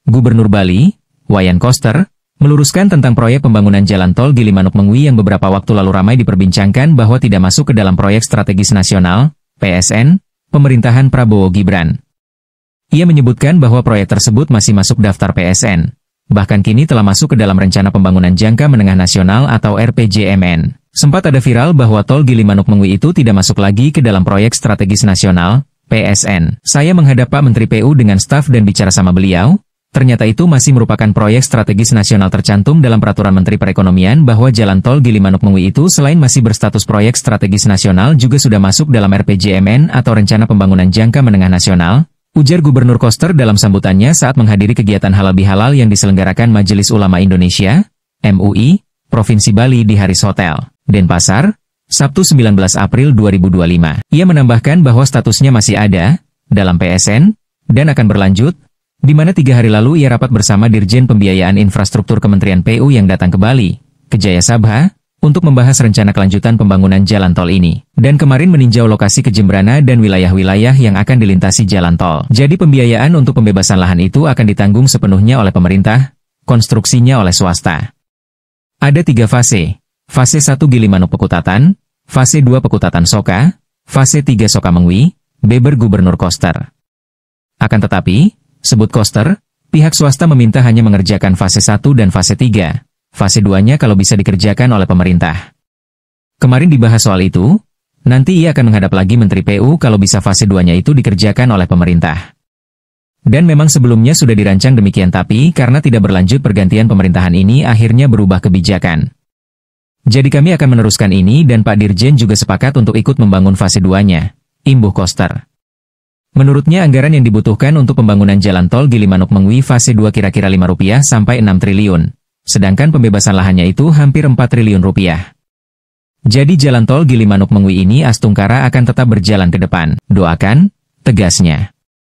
Gubernur Bali, Wayan Koster, meluruskan tentang proyek pembangunan jalan tol Gilimanuk-Mengwi yang beberapa waktu lalu ramai diperbincangkan bahwa tidak masuk ke dalam proyek strategis nasional, PSN, pemerintahan Prabowo Gibran. Ia menyebutkan bahwa proyek tersebut masih masuk daftar PSN, bahkan kini telah masuk ke dalam Rencana Pembangunan Jangka Menengah Nasional atau RPJMN. Sempat ada viral bahwa tol Gilimanuk-Mengwi itu tidak masuk lagi ke dalam proyek strategis nasional, PSN. Saya menghadap Pak Menteri PU dengan staf dan bicara sama beliau. Ternyata itu masih merupakan proyek strategis nasional tercantum dalam Peraturan Menteri Perekonomian bahwa jalan tol Gilimanuk-Mengwi itu selain masih berstatus proyek strategis nasional juga sudah masuk dalam RPJMN atau Rencana Pembangunan Jangka Menengah Nasional, ujar Gubernur Koster dalam sambutannya saat menghadiri kegiatan halal bihalal yang diselenggarakan Majelis Ulama Indonesia, MUI, Provinsi Bali di Haris Hotel, Denpasar, Sabtu 19 April 2025. Ia menambahkan bahwa statusnya masih ada dalam PSN dan akan berlanjut, di mana 3 hari lalu ia rapat bersama Dirjen Pembiayaan Infrastruktur Kementerian PU yang datang ke Bali, ke Jaya Sabha, untuk membahas rencana kelanjutan pembangunan jalan tol ini. Dan kemarin meninjau lokasi Kejembrana dan wilayah-wilayah yang akan dilintasi jalan tol. Jadi pembiayaan untuk pembebasan lahan itu akan ditanggung sepenuhnya oleh pemerintah, konstruksinya oleh swasta. Ada 3 fase. Fase 1 Gilimanuk Pekutatan, Fase 2 Pekutatan Soka, Fase 3 Soka Mengwi, beber Gubernur Koster. Akan tetapi, sebut Koster, pihak swasta meminta hanya mengerjakan fase 1 dan fase 3. Fase 2-nya kalau bisa dikerjakan oleh pemerintah. Kemarin dibahas soal itu, nanti ia akan menghadap lagi Menteri PU kalau bisa fase 2-nya itu dikerjakan oleh pemerintah. Dan memang sebelumnya sudah dirancang demikian tapi karena tidak berlanjut pergantian pemerintahan ini akhirnya berubah kebijakan. Jadi kami akan meneruskan ini dan Pak Dirjen juga sepakat untuk ikut membangun fase 2-nya, imbuh Koster. Menurutnya anggaran yang dibutuhkan untuk pembangunan jalan tol Gilimanuk-Mengwi fase 2 kira-kira Rp5 sampai 6 triliun. Sedangkan pembebasan lahannya itu hampir 4 triliun rupiah. Jadi jalan tol Gilimanuk-Mengwi ini astungkara akan tetap berjalan ke depan. Doakan, tegasnya.